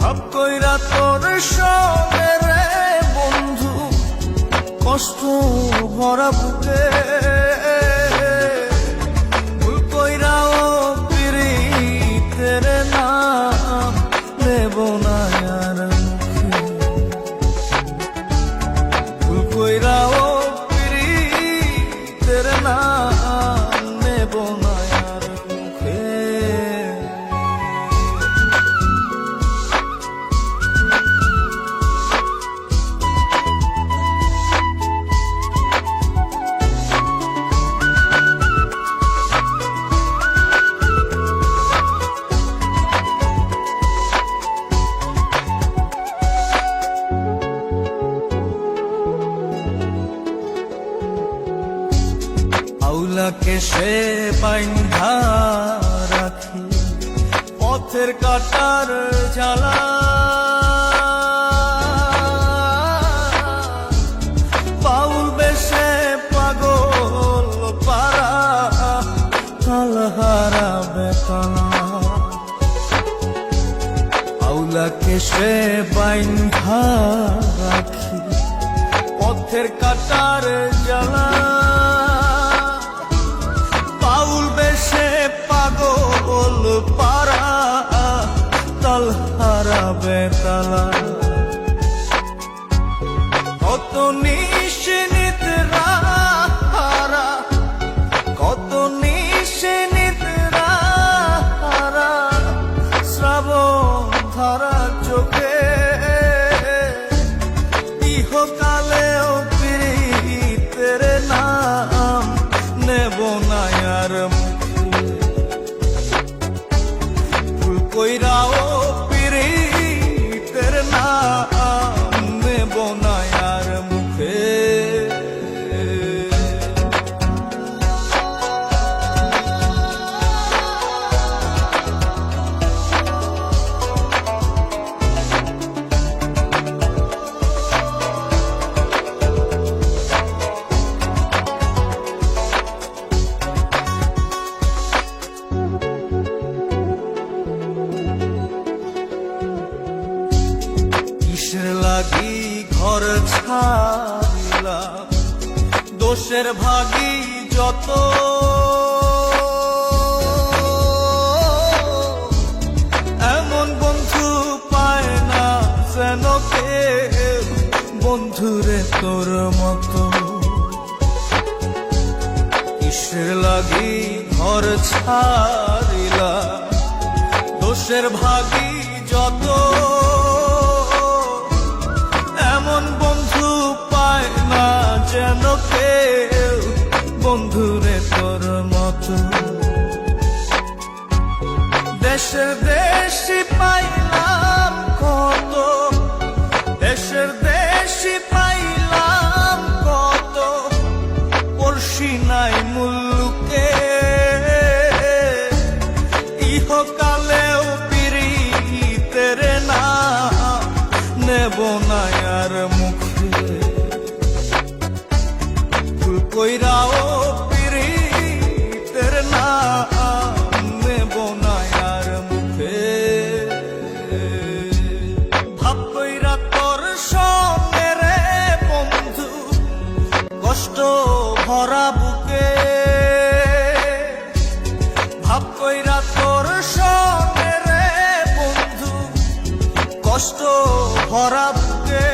ভাব কইরা তোর সঙ্গে রে বন্ধু, কষ্ট ভরা বুকে ভুল কইরাও পিরিতের নাম নেব না আর মুখে। ভুল কইরাও পিরিতের নাম নেব না আর মুখে। আউলাকে সে বাইন্ধা রাখি পথের কাটার জ্বালা, বাউল বেশে পাগল পারা কালহারা বেতনা। আউলাকে সে বাইন্ধা রাখি পথের কাটার জ্বালা, পাগল পারা তালহারা বেতালা। কত নিশিনিত রাহারা, কত নিশিনিত রাহারা শ্রাবণ ধারা চোখে, ইহকালেও পিরিতের নাম নেব না আর কইরাও পিরিতের নাম নেব না আর মুখে। লাগি ঘর ছাড়িলাম দোষের ভাগী যত, এমন বন্ধু পায় না যেন কেউ বন্ধুরে তোর মতো। কিসের লাগি ঘর ছাড়িলাম দোষের ভাগী যত, বন্ধু পায় না যেন কেউ বন্ধুরে তোর মতো। দেশের দেশি পাইলাম কত, দেশের দেশি পাইলাম কত, পড়শি নাই মুল্লুকে, ইহকালেও পিরিতের নাম নেব না আর মুখে। ভুল কইরাও পিরিতের নাম নেব না আর মুখে। ভাব কইরা তোর সঙ্গে রে বন্ধু, কষ্ট ভরা বুকে। ভাব কইরা তোর সঙ্গে রে বন্ধু, কষ্ট ভরা বুকে।